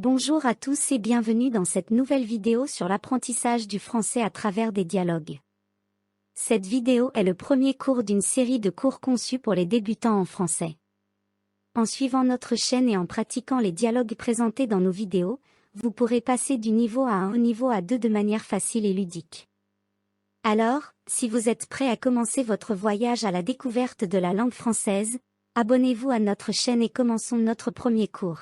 Bonjour à tous et bienvenue dans cette nouvelle vidéo sur l'apprentissage du français à travers des dialogues. Cette vidéo est le premier cours d'une série de cours conçus pour les débutants en français. En suivant notre chaîne et en pratiquant les dialogues présentés dans nos vidéos, vous pourrez passer du niveau A1 au niveau A2 de manière facile et ludique. Alors, si vous êtes prêt à commencer votre voyage à la découverte de la langue française, abonnez-vous à notre chaîne et commençons notre premier cours,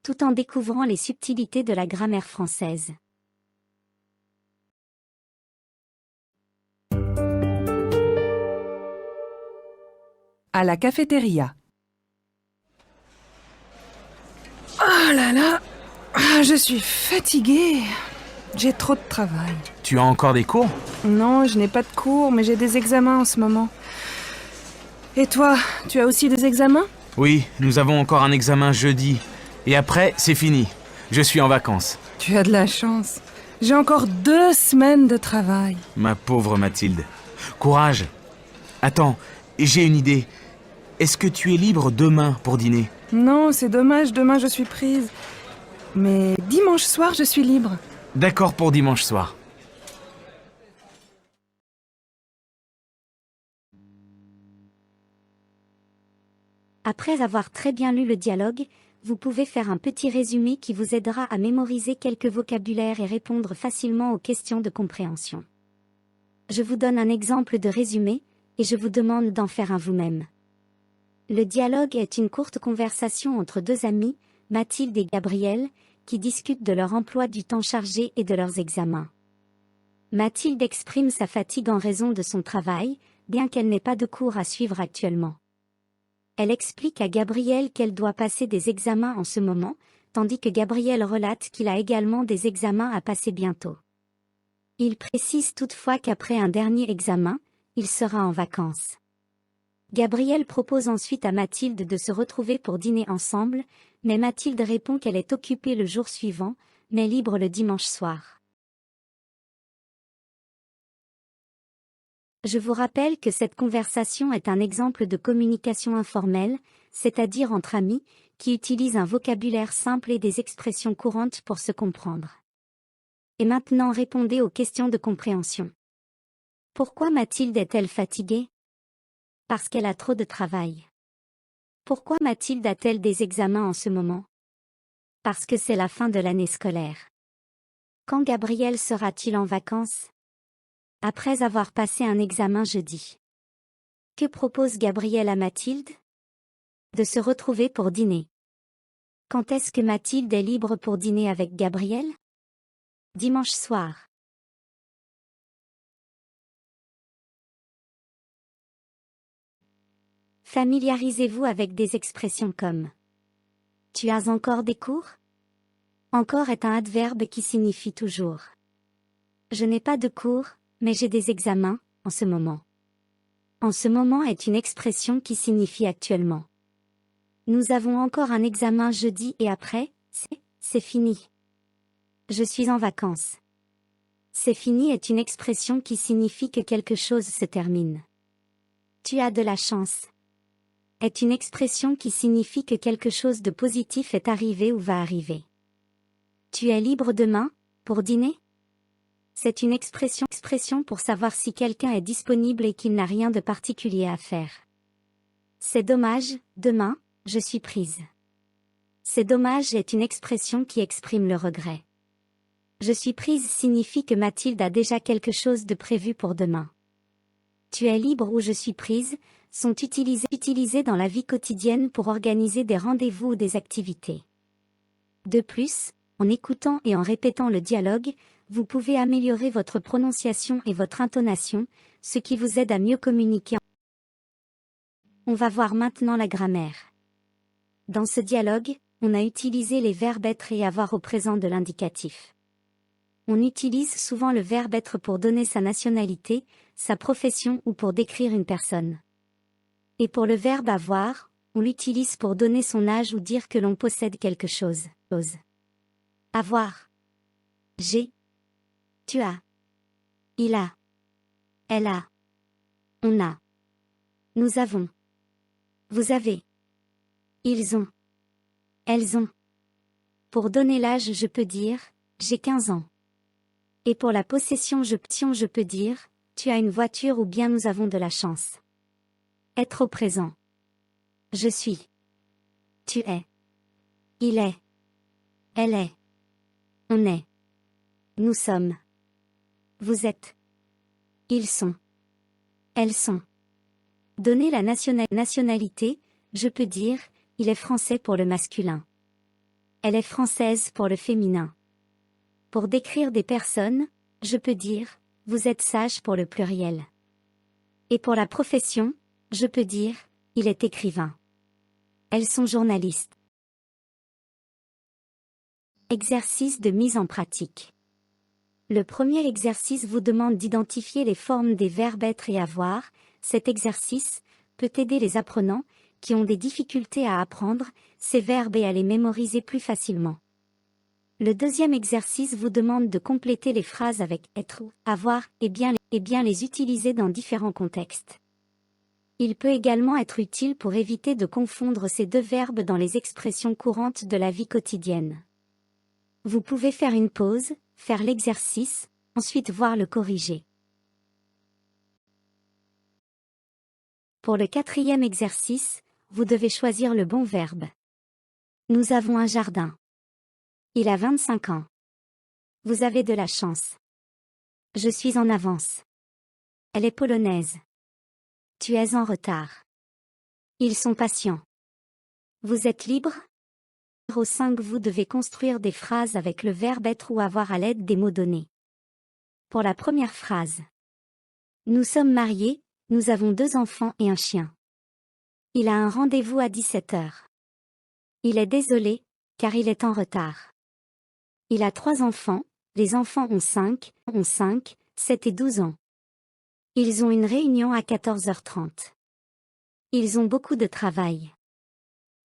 tout en découvrant les subtilités de la grammaire française. À la cafétéria. Oh là là, je suis fatiguée. J'ai trop de travail. Tu as encore des cours? Non, je n'ai pas de cours, mais j'ai des examens en ce moment. Et toi, tu as aussi des examens? Oui, nous avons encore un examen jeudi. Et après, c'est fini. Je suis en vacances. Tu as de la chance. J'ai encore 2 semaines de travail. Ma pauvre Mathilde. Courage. Attends, j'ai une idée. Est-ce que tu es libre demain pour dîner? Non, c'est dommage, demain je suis prise. Mais dimanche soir, je suis libre. D'accord pour dimanche soir. Après avoir très bien lu le dialogue, vous pouvez faire un petit résumé qui vous aidera à mémoriser quelques vocabulaires et répondre facilement aux questions de compréhension. Je vous donne un exemple de résumé, et je vous demande d'en faire un vous-même. Le dialogue est une courte conversation entre deux amis, Mathilde et Gabriel, qui discutent de leur emploi du temps chargé et de leurs examens. Mathilde exprime sa fatigue en raison de son travail, bien qu'elle n'ait pas de cours à suivre actuellement. Elle explique à Gabriel qu'elle doit passer des examens en ce moment, tandis que Gabriel relate qu'il a également des examens à passer bientôt. Il précise toutefois qu'après un dernier examen, il sera en vacances. Gabriel propose ensuite à Mathilde de se retrouver pour dîner ensemble, mais Mathilde répond qu'elle est occupée le jour suivant, mais libre le dimanche soir. Je vous rappelle que cette conversation est un exemple de communication informelle, c'est-à-dire entre amis, qui utilisent un vocabulaire simple et des expressions courantes pour se comprendre. Et maintenant répondez aux questions de compréhension. Pourquoi Mathilde est-elle fatiguée? Parce qu'elle a trop de travail. Pourquoi Mathilde a-t-elle des examens en ce moment? Parce que c'est la fin de l'année scolaire. Quand Gabriel sera-t-il en vacances? Après avoir passé un examen jeudi. Que propose Gabriel à Mathilde? De se retrouver pour dîner. Quand est-ce que Mathilde est libre pour dîner avec Gabriel? Dimanche soir. Familiarisez-vous avec des expressions comme « Tu as encore des cours ?» Encore est un adverbe qui signifie toujours. Je n'ai pas de cours, mais j'ai des examens, en ce moment. En ce moment est une expression qui signifie actuellement. Nous avons encore un examen jeudi et après, c'est fini. Je suis en vacances. C'est fini est une expression qui signifie que quelque chose se termine. Tu as de la chance est une expression qui signifie que quelque chose de positif est arrivé ou va arriver. Tu es libre demain, pour dîner? C'est une expression pour savoir si quelqu'un est disponible et qu'il n'a rien de particulier à faire. C'est dommage, demain, je suis prise. C'est dommage est une expression qui exprime le regret. Je suis prise signifie que Mathilde a déjà quelque chose de prévu pour demain. Tu es libre ou je suis prise sont utilisés dans la vie quotidienne pour organiser des rendez-vous ou des activités. De plus, en écoutant et en répétant le dialogue, vous pouvez améliorer votre prononciation et votre intonation, ce qui vous aide à mieux communiquer. On va voir maintenant la grammaire. Dans ce dialogue, on a utilisé les verbes être et avoir au présent de l'indicatif. On utilise souvent le verbe être pour donner sa nationalité, sa profession ou pour décrire une personne. Et pour le verbe avoir, on l'utilise pour donner son âge ou dire que l'on possède quelque chose. Avoir. J'ai. Tu as. Il a. Elle a. On a. Nous avons. Vous avez. Ils ont. Elles ont. Pour donner l'âge, je peux dire, j'ai 15 ans. Et pour la possession, je peux dire, tu as une voiture ou bien nous avons de la chance. Être au présent. Je suis. Tu es. Il est. Elle est. On est. Nous sommes. Vous êtes. Ils sont. Elles sont. Donner la nationalité, je peux dire, il est français pour le masculin. Elle est française pour le féminin. Pour décrire des personnes, je peux dire, vous êtes sage pour le pluriel. Et pour la profession, je peux dire, il est écrivain. Elles sont journalistes. Exercice de mise en pratique. Le premier exercice vous demande d'identifier les formes des verbes être et avoir. Cet exercice peut aider les apprenants qui ont des difficultés à apprendre ces verbes et à les mémoriser plus facilement. Le deuxième exercice vous demande de compléter les phrases avec être ou avoir et bien les utiliser dans différents contextes. Il peut également être utile pour éviter de confondre ces deux verbes dans les expressions courantes de la vie quotidienne. Vous pouvez faire une pause, faire l'exercice, ensuite voir le corriger. Pour le quatrième exercice, vous devez choisir le bon verbe. Nous avons un jardin. Il a 25 ans. Vous avez de la chance. Je suis en avance. Elle est polonaise. Tu es en retard. Ils sont patients. Vous êtes libre? Numéro 5. Vous devez construire des phrases avec le verbe être ou avoir à l'aide des mots donnés. Pour la première phrase. Nous sommes mariés, nous avons 2 enfants et un chien. Il a un rendez-vous à 17 heures. Il est désolé, car il est en retard. Il a 3 enfants, les enfants ont 5, 7 et 12 ans. Ils ont une réunion à 14h30. Ils ont beaucoup de travail.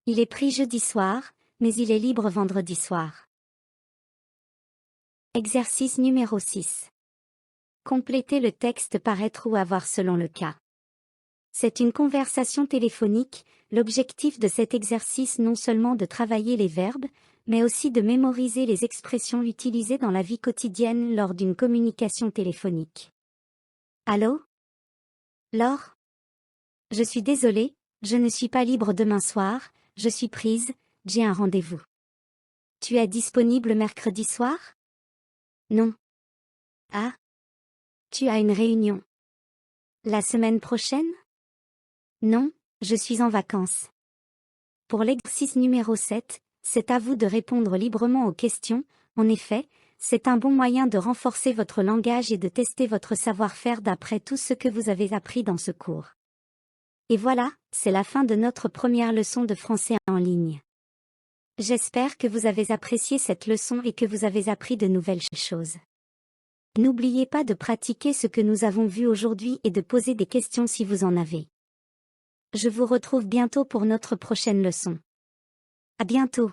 Il est pris jeudi soir, mais il est libre vendredi soir. Exercice numéro 6. Complétez le texte par être ou avoir selon le cas. C'est une conversation téléphonique, l'objectif de cet exercice non seulement de travailler les verbes, mais aussi de mémoriser les expressions utilisées dans la vie quotidienne lors d'une communication téléphonique. Allô? Laure? Je suis désolée, je ne suis pas libre demain soir, je suis prise, j'ai un rendez-vous. Tu es disponible mercredi soir? Non. Ah? Tu as une réunion. La semaine prochaine? Non, je suis en vacances. Pour l'exercice numéro 7, c'est à vous de répondre librement aux questions. En effet, c'est un bon moyen de renforcer votre langage et de tester votre savoir-faire d'après tout ce que vous avez appris dans ce cours. Et voilà, c'est la fin de notre première leçon de français en ligne. J'espère que vous avez apprécié cette leçon et que vous avez appris de nouvelles choses. N'oubliez pas de pratiquer ce que nous avons vu aujourd'hui et de poser des questions si vous en avez. Je vous retrouve bientôt pour notre prochaine leçon. À bientôt.